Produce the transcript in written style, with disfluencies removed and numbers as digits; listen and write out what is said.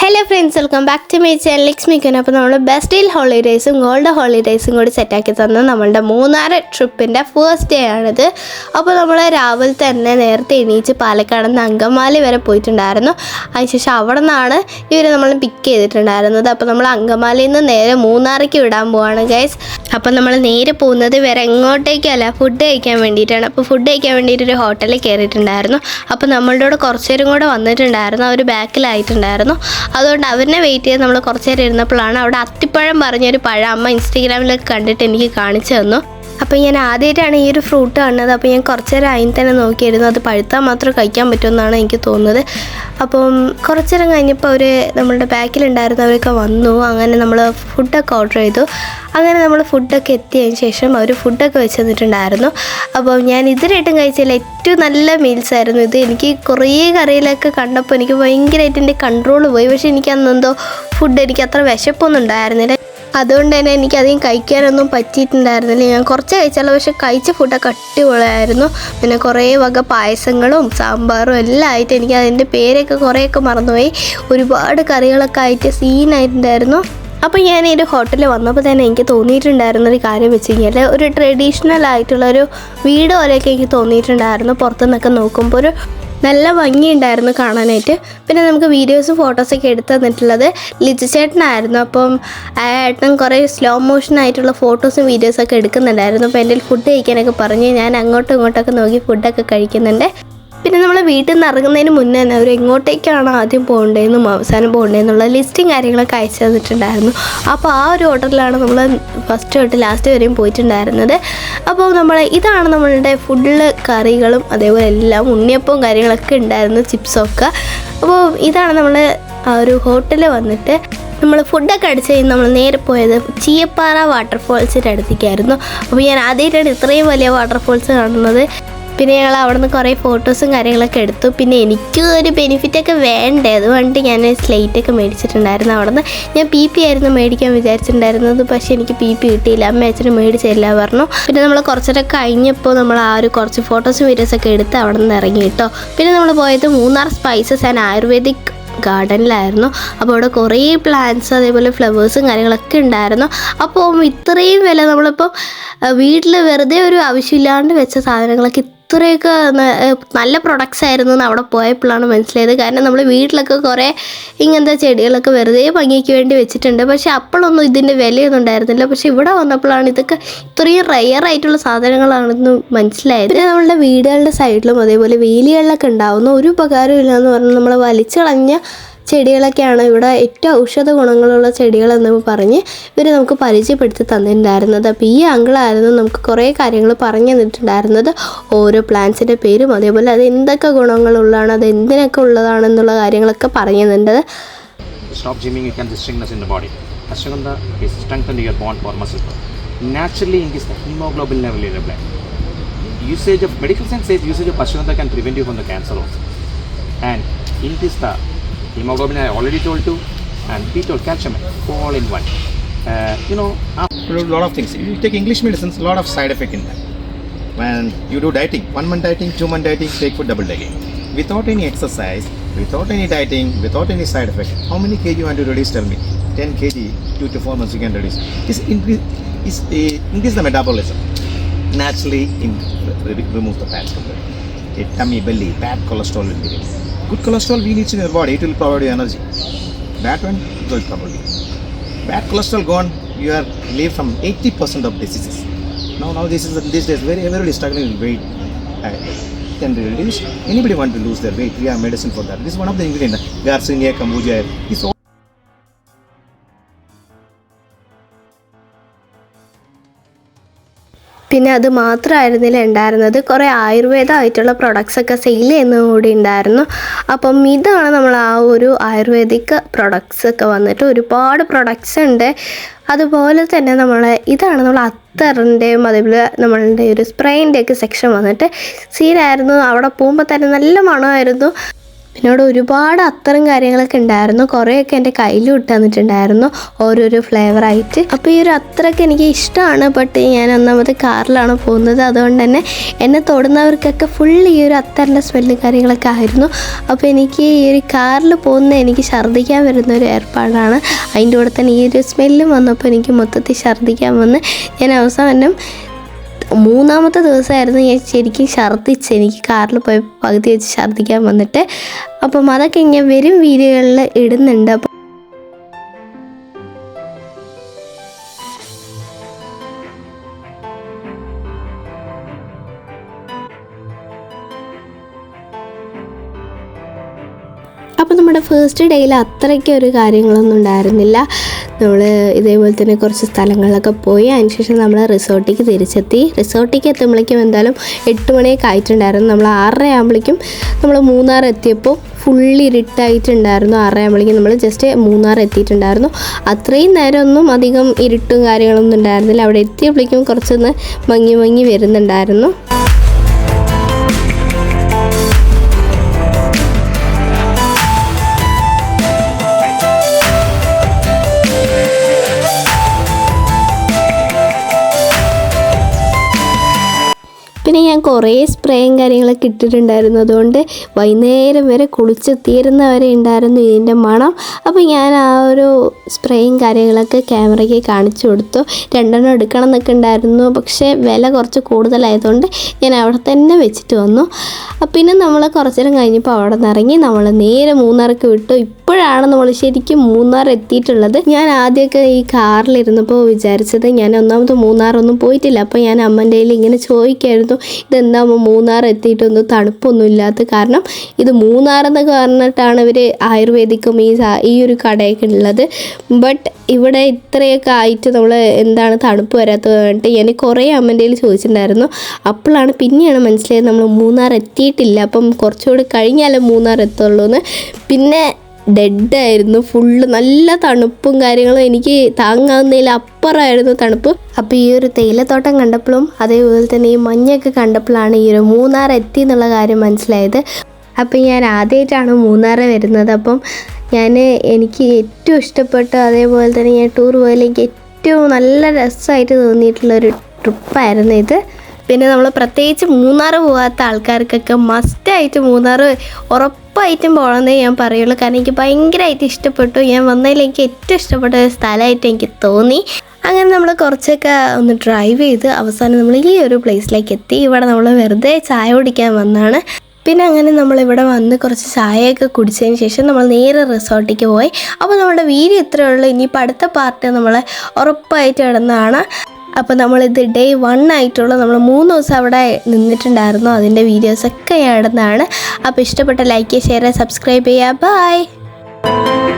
Hello friends, welcome back to my channel ലക്ഷ്മിക്കൻ. അപ്പോൾ നമ്മൾ ബെസ്റ്റ് ഡീൽ ഹോളിഡേയ്സും ഗോൾഡ് ഹോളിഡേയ്സും കൂടി സെറ്റാക്കി തന്ന നമ്മളുടെ മൂന്നാർ ട്രിപ്പിൻ്റെ ഫസ്റ്റ് ഡേ ആണിത്. അപ്പോൾ നമ്മൾ രാവിലെ തന്നെ നേരത്തെ എണീച്ച് പാലക്കാട് നിന്ന് അങ്കമാലി വരെ പോയിട്ടുണ്ടായിരുന്നു. അതിനുശേഷം അവിടെ നിന്നാണ് ഇവർ നമ്മൾ പിക്ക് ചെയ്തിട്ടുണ്ടായിരുന്നത്. അപ്പോൾ നമ്മൾ അങ്കമാലിയിൽ നിന്ന് നേരെ മൂന്നാറിലേക്ക് വിടാൻ പോവാണ് ഗൈസ്. അപ്പോൾ നമ്മൾ നേരെ പോകുന്നത് വേറെ എങ്ങോട്ടേക്കല്ല, ഫുഡ് കഴിക്കാൻ വേണ്ടിയിട്ടാണ്. അപ്പോൾ ഫുഡ് കഴിക്കാൻ വേണ്ടിയിട്ട് ഒരു ഹോട്ടലിൽ കയറിയിട്ടുണ്ടായിരുന്നു. അപ്പോൾ നമ്മളുടെ കൂടെ കുറച്ച് പേരും കൂടെ വന്നിട്ടുണ്ടായിരുന്നു. അവർ ബാക്കിലായിട്ടുണ്ടായിരുന്നു. അതുകൊണ്ട് അവരിനെ വെയിറ്റ് ചെയ്ത് നമ്മൾ കുറച്ച് നേരം ഇരുന്നപ്പോഴാണ് അവിടെ അത്തിപ്പഴം പറഞ്ഞൊരു പഴം അമ്മ ഇൻസ്റ്റഗ്രാമിലൊക്കെ കണ്ടിട്ട് എനിക്ക് കാണിച്ചു തന്നു. അപ്പോൾ ഞാൻ ആദ്യമായിട്ടാണ് ഈ ഒരു ഫ്രൂട്ട് കാണുന്നത്. അപ്പോൾ ഞാൻ കുറച്ച് നേരം അതിന് തന്നെ നോക്കിയിരുന്നു. അത് പഴുത്താൽ മാത്രം കഴിക്കാൻ പറ്റുമെന്നാണ് എനിക്ക് തോന്നുന്നത്. അപ്പം കുറച്ച് നേരം കഴിഞ്ഞപ്പോൾ അവർ നമ്മളുടെ ബാക്കിലുണ്ടായിരുന്നവരൊക്കെ വന്നു. അങ്ങനെ നമ്മൾ ഫുഡൊക്കെ ഓർഡർ ചെയ്തു. അങ്ങനെ നമ്മൾ ഫുഡൊക്കെ എത്തിയതിന് ശേഷം അവർ ഫുഡൊക്കെ വെച്ച് തന്നിട്ടുണ്ടായിരുന്നു. അപ്പോൾ ഞാൻ ഇതിനായിട്ടും കഴിച്ചതിൽ ഏറ്റവും നല്ല മീൽസ് ആയിരുന്നു ഇത്. എനിക്ക് കുറേ കറിയിലൊക്കെ കണ്ടപ്പോൾ എനിക്ക് ഭയങ്കരമായിട്ട് എൻ്റെ കൺട്രോൾ പോയി. പക്ഷേ എനിക്കന്നെന്തോ ഫുഡ് എനിക്ക് അത്ര വിശപ്പൊന്നും ഉണ്ടായിരുന്നില്ല. അതുകൊണ്ട് തന്നെ എനിക്കധികം കഴിക്കാനൊന്നും പറ്റിയിട്ടുണ്ടായിരുന്നില്ല. ഞാൻ കുറച്ച് കഴിച്ചാലോ, പക്ഷേ കഴിച്ച ഫുഡൊക്കെ അടിപൊളിയായിരുന്നു. പിന്നെ കുറേ വക പായസങ്ങളും സാമ്പാറും എല്ലാം ആയിട്ട് എനിക്ക് അതിൻ്റെ പേരൊക്കെ കുറേയൊക്കെ മറന്നുപോയി. ഒരുപാട് കറികളൊക്കെ ആയിട്ട് സീനായിട്ടുണ്ടായിരുന്നു. അപ്പോൾ ഞാൻ ഈ ഒരു ഹോട്ടലിൽ വന്നപ്പോൾ തന്നെ എനിക്ക് തോന്നിയിട്ടുണ്ടായിരുന്നൊരു കാര്യം വെച്ച് കഴിഞ്ഞാൽ ഒരു ട്രഡീഷണൽ ആയിട്ടുള്ളൊരു വീട് പോലെയൊക്കെ എനിക്ക് തോന്നിയിട്ടുണ്ടായിരുന്നു. പുറത്തുനിന്നൊക്കെ നോക്കുമ്പോൾ ഒരു നല്ല ഭംഗിയുണ്ടായിരുന്നു കാണാനായിട്ട്. പിന്നെ നമുക്ക് വീഡിയോസും ഫോട്ടോസൊക്കെ എടുത്ത് തന്നിട്ടുള്ളത് ലിജു ചേട്ടനായിരുന്നു. അപ്പം ആ ഏട്ടൻ കുറേ സ്ലോ മോഷനായിട്ടുള്ള ഫോട്ടോസും വീഡിയോസൊക്കെ എടുക്കുന്നുണ്ടായിരുന്നു. അപ്പോൾ എൻ്റെ ഫുഡ് കഴിക്കാനൊക്കെ പറഞ്ഞ് ഞാൻ അങ്ങോട്ടും ഇങ്ങോട്ടൊക്കെ നോക്കി ഫുഡൊക്കെ കഴിക്കുന്നുണ്ട്. പിന്നെ നമ്മൾ വീട്ടിൽ നിന്ന് ഇറങ്ങുന്നതിന് മുന്നേ തന്നെ അവർ എങ്ങോട്ടേക്കാണ് ആദ്യം പോകേണ്ടതെന്നും അവസാനം പോകേണ്ടതെന്നുള്ള ലിസ്റ്റും കാര്യങ്ങളൊക്കെ അയച്ചു തന്നിട്ടുണ്ടായിരുന്നു. അപ്പോൾ ആ ഒരു ഓർഡറിലാണ് നമ്മൾ ഫസ്റ്റ് തൊട്ട് ലാസ്റ്റ് വരെയും പോയിട്ടുണ്ടായിരുന്നത്. അപ്പോൾ ഇതാണ് നമ്മളുടെ ഫുള്ള് കറികളും അതേപോലെ എല്ലാം ഉണ്ണിയപ്പവും കാര്യങ്ങളൊക്കെ ഉണ്ടായിരുന്നു, ചിപ്സൊക്കെ. അപ്പോൾ ഇതാണ് നമ്മൾ ആ ഒരു ഹോട്ടലിൽ വന്നിട്ട് നമ്മൾ ഫുഡൊക്കെ അടിച്ച് കഴിഞ്ഞ് നമ്മൾ നേരെ പോയത് ചീയപ്പാറ വാട്ടർഫോൾസിൻ്റെ അടുത്തേക്കായിരുന്നു. അപ്പോൾ ഞാൻ ആദ്യമായിട്ടാണ് ഇത്രയും വലിയ വാട്ടർഫോൾസ് കാണുന്നത്. പിന്നെ ഞങ്ങൾ അവിടെ നിന്ന് കുറേ ഫോട്ടോസും കാര്യങ്ങളൊക്കെ എടുത്തു. പിന്നെ എനിക്ക് ഒരു ബെനിഫിറ്റൊക്കെ വേണ്ടേ, അതുകൊണ്ട് ഞാൻ സ്ലേറ്റൊക്കെ മേടിച്ചിട്ടുണ്ടായിരുന്നു. അവിടെ നിന്ന് ഞാൻ പി ആയിരുന്നു മേടിക്കാൻ വിചാരിച്ചിട്ടുണ്ടായിരുന്നത്. പക്ഷേ എനിക്ക് പി കിട്ടിയില്ല. അമ്മ അച്ഛനും മേടിച്ചില്ല പറഞ്ഞു. പിന്നെ നമ്മൾ കുറച്ചൊക്കെ കഴിഞ്ഞപ്പോൾ നമ്മൾ ആ ഒരു കുറച്ച് ഫോട്ടോസും വീഡിയോസൊക്കെ എടുത്ത് അവിടെ നിന്ന് ഇറങ്ങി കേട്ടോ. പിന്നെ നമ്മൾ പോയത് മൂന്നാർ സ്പൈസസ് ആൻഡ് ആയുർവേദിക് ഗാർഡനിലായിരുന്നു. അപ്പോൾ അവിടെ കുറേ പ്ലാന്റ്സ് അതേപോലെ ഫ്ലവേഴ്സും കാര്യങ്ങളൊക്കെ ഉണ്ടായിരുന്നു. അപ്പോൾ ഇത്രയും വില നമ്മളിപ്പോൾ വീട്ടിൽ വെറുതെ ഒരു ആവശ്യമില്ലാണ്ട് വെച്ച സാധനങ്ങളൊക്കെ ഇത്രയൊക്കെ നല്ല പ്രൊഡക്ട്സ് ആയിരുന്നു എന്ന് അവിടെ പോയപ്പോഴാണ് മനസ്സിലായത്. കാരണം നമ്മൾ വീട്ടിലൊക്കെ കുറേ ഇങ്ങനത്തെ ചെടികളൊക്കെ വെറുതെ ഭംഗിക്ക് വേണ്ടി വെച്ചിട്ടുണ്ട്. പക്ഷേ അപ്പോഴൊന്നും ഇതിൻ്റെ വിലയൊന്നും ഉണ്ടായിരുന്നില്ല. പക്ഷേ ഇവിടെ വന്നപ്പോഴാണ് ഇതൊക്കെ ഇത്രയും റെയർ ആയിട്ടുള്ള സാധനങ്ങളാണെന്ന് മനസ്സിലായത്. പിന്നെ നമ്മളുടെ വീടുകളുടെ സൈഡിലും അതേപോലെ വേലികളിലൊക്കെ ഉണ്ടാവുന്ന ഒരു ഉപകാരവും ഇല്ലയെന്ന് പറഞ്ഞാൽ നമ്മൾ വലിച്ചു കളഞ്ഞ ചെടികളൊക്കെയാണ് ഇവിടെ ഏറ്റവും ഔഷധ ഗുണങ്ങളുള്ള ചെടികളെന്ന് പറഞ്ഞ് ഇവർ നമുക്ക് പരിചയപ്പെടുത്തി തന്നിട്ടുണ്ടായിരുന്നത്. അപ്പോൾ ഈ അങ്കിളായിരുന്നു നമുക്ക് കുറേ കാര്യങ്ങൾ പറഞ്ഞു തന്നിട്ടുണ്ടായിരുന്നത്, ഓരോ പ്ലാന്റ്സിൻ്റെ പേരും അതേപോലെ അത് എന്തൊക്കെ ഗുണങ്ങളുള്ളതാണ്, അത് എന്തിനൊക്കെ ഉള്ളതാണെന്നുള്ള കാര്യങ്ങളൊക്കെ പറഞ്ഞു തന്നിട്ടുണ്ട്. Stop gymming, you can stringness in the body. Ashwagandha is strengthen your bond for muscle growth. Naturally increase the hemoglobin level in the blood. Usage of medical science says usage of ashwagandha can prevent you from the cancer also. And increase the hemoglobin, I already told you, and B12 calcium all in one. A lot of things. If you take English medicines, a lot of side effect in that. When you do dieting, 1 month dieting, 2 month dieting, take for double dieting. Without any exercise, without any dieting, without any side effect, how many kg you want to reduce? Tell me. 10 kg, 2 to 4 months you can reduce. This increase the metabolism. Naturally, remove the fats from the tummy, belly, bad cholesterol will be removed. Good cholesterol we need in your body, it will provide you energy. Bad one, it will provide you. Bad cholesterol gone, you are relieved from 80% of diseases. Now this is these days everybody is struggling with weight. Can be reduced. Anybody want to lose their weight, we have medicine for that. This is one of the ingredients. Garcinia, kombucha, this all. പിന്നെ അത് മാത്രമായിരുന്നില്ല ഉണ്ടായിരുന്നത്, കുറേ ആയുർവേദമായിട്ടുള്ള പ്രൊഡക്ട്സൊക്കെ sale ചെയ്യുന്നതും കൂടി ഉണ്ടായിരുന്നു. അപ്പം ഇതാണ് നമ്മൾ ആ ഒരു ആയുർവേദിക് പ്രൊഡക്ട്സൊക്കെ വന്നിട്ട് ഒരുപാട് പ്രൊഡക്ട്സ് ഉണ്ട്. അതുപോലെ തന്നെ ഇതാണ് നമ്മൾ അത്തറിൻ്റെയും അതേപോലെ നമ്മളുടെ ഒരു സ്പ്രേൻ്റെയൊക്കെ സെക്ഷൻ വന്നിട്ട് സീനായിരുന്നു. അവിടെ പോകുമ്പോൾ തന്നെ നല്ല മണമായിരുന്നു. എന്നോട് ഒരുപാട് അത്തരം കാര്യങ്ങളൊക്കെ ഉണ്ടായിരുന്നു. കുറേയൊക്കെ എൻ്റെ കയ്യിൽ ഇട്ട് തന്നിട്ടുണ്ടായിരുന്നു ഓരോരോ ഫ്ലേവറായിട്ട്. അപ്പോൾ ഈ ഒരു അത്രയൊക്കെ എനിക്ക് ഇഷ്ടമാണ്. ബട്ട് ഞാൻ ഒന്നാമത് കാറിലാണ് പോകുന്നത്, അതുകൊണ്ട് തന്നെ എന്നെ തൊടുന്നവർക്കൊക്കെ ഫുൾ ഈ ഒരു അത്തറിൻ്റെ സ്മെല്ല് കാര്യങ്ങളൊക്കെ ആയിരുന്നു. അപ്പോൾ എനിക്ക് ഈ ഒരു കാറിൽ പോകുന്ന എനിക്ക് ഛർദ്ദിക്കാൻ വരുന്ന ഒരു ഏർപ്പാടാണ്. അതിൻ്റെ കൂടെ തന്നെ ഈ ഒരു സ്മെല്ലും വന്നപ്പോൾ എനിക്ക് മൊത്തത്തിൽ ഛർദ്ദിക്കാൻ വന്ന് ഞാൻ അവസാനം 3-ാമത്തെ ദിവസമായിരുന്നു ഞാൻ ശരിക്കും ഛർദ്ദിച്ച്. എനിക്ക് കാറിൽ പോയി പകുതി വെച്ച് ഛർദ്ദിക്കാൻ വന്നിട്ട്. അപ്പം അതൊക്കെ ഞാൻ വരും വീഡിയോകളിൽ ഇടുന്നുണ്ട്. അപ്പോൾ നമ്മുടെ ഫസ്റ്റ് ഡേയിൽ അത്രയ്ക്ക് ഒരു കാര്യങ്ങളൊന്നും ഉണ്ടായിരുന്നില്ല. നമ്മൾ ഇതേപോലെ തന്നെ കുറച്ച് സ്ഥലങ്ങളിലൊക്കെ പോയി അതിനുശേഷം നമ്മൾ റിസോർട്ടിലേക്ക് തിരിച്ചെത്തി. റിസോർട്ടിലേക്ക് എത്തുമ്പോഴേക്കും എന്തായാലും 8 മണിയൊക്കെ ആയിട്ടുണ്ടായിരുന്നു. നമ്മൾ 6:30 ആകുമ്പോഴേക്കും നമ്മൾ മൂന്നാർ എത്തിയപ്പോൾ ഫുള്ളി ഇരുട്ടായിട്ടുണ്ടായിരുന്നു. 6:30 ആകുമ്പോഴേക്കും നമ്മൾ ജസ്റ്റ് മൂന്നാർ എത്തിയിട്ടുണ്ടായിരുന്നു. അത്രയും നേരമൊന്നും അധികം ഇരുട്ടും കാര്യങ്ങളൊന്നും ഉണ്ടായിരുന്നില്ല. അവിടെ എത്തിയപ്പോഴേക്കും കുറച്ചൊന്ന് മങ്ങി വരുന്നുണ്ടായിരുന്നു. പിന്നെ ഞാൻ കുറേ സ്പ്രേയും കാര്യങ്ങളൊക്കെ ഇട്ടിട്ടുണ്ടായിരുന്നു. അതുകൊണ്ട് വൈകുന്നേരം വരെ കുളിച്ച് തീരുന്നവരെ ഉണ്ടായിരുന്നു ഇതിൻ്റെ മണം. അപ്പോൾ ഞാൻ ആ ഒരു സ്പ്രേയും കാര്യങ്ങളൊക്കെ ക്യാമറയ്ക്ക് കാണിച്ചു കൊടുത്തു. 2 എടുക്കണം എന്നൊക്കെ ഉണ്ടായിരുന്നു, പക്ഷേ വില കുറച്ച് കൂടുതലായതുകൊണ്ട് ഞാൻ അവിടെ തന്നെ വെച്ചിട്ട് വന്നു. പിന്നെ നമ്മൾ കുറച്ച് നേരം കഴിഞ്ഞപ്പോൾ അവിടെ നിന്ന് ഇറങ്ങി നമ്മൾ നേരെ മൂന്നാർക്ക് വിട്ടു. ഇപ്പോഴാണ് നമ്മൾ ശരിക്കും മൂന്നാർ എത്തിയിട്ടുള്ളത്. ഞാൻ ആദ്യമൊക്കെ ഈ കാറിലിരുന്നപ്പോൾ വിചാരിച്ചത് ഞാൻ ഒന്നാമത് മൂന്നാറൊന്നും പോയിട്ടില്ല. അപ്പോൾ ഞാൻ അമ്മൻ്റെ കയ്യിൽ ഇങ്ങനെ ചോദിക്കായിരുന്നു, ഇതെന്താ മൂന്നാർ എത്തിയിട്ടൊന്നും തണുപ്പൊന്നും ഇല്ലാത്ത. കാരണം ഇത് മൂന്നാറെന്നൊക്കെ പറഞ്ഞിട്ടാണ് ഇവർ ആയുർവേദിക്കും ഈ ഒരു കടയൊക്കെ ഉള്ളത്. ബട്ട് ഇവിടെ ഇത്രയൊക്കെ ആയിട്ട് നമ്മൾ എന്താണ് തണുപ്പ് വരാത്തത് പറഞ്ഞിട്ട് ഞാൻ കുറേ അമ്മൻ്റെ കയ്യിൽ ചോദിച്ചിട്ടുണ്ടായിരുന്നു. അപ്പോഴാണ് പിന്നെയാണ് മനസ്സിലായത് നമ്മൾ മൂന്നാർ എത്തിയിട്ടില്ല, അപ്പം കുറച്ചുകൂടി കഴിഞ്ഞാലേ മൂന്നാർ എത്തുള്ളൂ എന്ന്. പിന്നെ ഡെഡായിരുന്നു, ഫുള്ള് നല്ല തണുപ്പും കാര്യങ്ങളും, എനിക്ക് താങ്ങാവുന്നതിൽ അപ്പുറമായിരുന്നു തണുപ്പ്. അപ്പോൾ ഈ ഒരു തേയിലത്തോട്ടം കണ്ടപ്പോഴും അതേപോലെ തന്നെ ഈ മഞ്ഞൊക്കെ കണ്ടപ്പോഴാണ് ഈ ഒരു മൂന്നാർ എത്തി എന്നുള്ള കാര്യം മനസ്സിലായത്. അപ്പോൾ ഞാൻ ആദ്യമായിട്ടാണ് മൂന്നാർ വരുന്നത്. അപ്പം എനിക്ക് ഏറ്റവും ഇഷ്ടപ്പെട്ട, അതേപോലെ തന്നെ ഞാൻ ടൂർ പോയാൽ എനിക്ക് ഏറ്റവും നല്ല രസമായിട്ട് തോന്നിയിട്ടുള്ളൊരു ട്രിപ്പായിരുന്നു ഇത്. പിന്നെ നമ്മൾ പ്രത്യേകിച്ച് മൂന്നാർ പോകാത്ത ആൾക്കാർക്കൊക്കെ മസ്റ്റായിട്ട് മൂന്നാർ ഉറപ്പായിട്ടും പോകണമെന്നേ ഞാൻ പറയുള്ളൂ. കാരണം എനിക്ക് ഭയങ്കരമായിട്ട് ഇഷ്ടപ്പെട്ടു. ഞാൻ വന്നതിൽ എനിക്ക് ഏറ്റവും ഇഷ്ടപ്പെട്ട ഒരു സ്ഥലമായിട്ട് എനിക്ക് തോന്നി. അങ്ങനെ നമ്മൾ കുറച്ചൊക്കെ ഒന്ന് ഡ്രൈവ് ചെയ്ത് അവസാനം നമ്മൾ ഈ ഒരു പ്ലേസിലേക്ക് എത്തി. ഇവിടെ നമ്മൾ വെറുതെ ചായ കുടിക്കാൻ വന്നതാണ്. പിന്നെ അങ്ങനെ നമ്മളിവിടെ വന്ന് കുറച്ച് ചായയൊക്കെ കുടിച്ചതിന് ശേഷം നമ്മൾ നേരെ റിസോർട്ടിലേക്ക് പോയി. അപ്പോൾ നമ്മുടെ വീഡിയോ ഇത്രയേ ഉള്ളൂ. ഇനിയിപ്പോൾ അടുത്ത പാർട്ട് നമ്മൾ ഉറപ്പായിട്ട് ഇടുന്നതാണ്. അപ്പോൾ നമ്മളിത് ഡേ 1 ആയിട്ടുള്ള നമ്മൾ 3 ദിവസം അവിടെ നിന്നിട്ടുണ്ടായിരുന്നു. അതിൻ്റെ വീഡിയോസൊക്കെ ഞാൻ ഇടുന്നതാണ്. അപ്പോൾ ഇഷ്ടപ്പെട്ട ലൈക്ക് ചെയ്യുക, ഷെയർ ചെയ്യുക, സബ്സ്ക്രൈബ് ചെയ്യുക. ബൈ.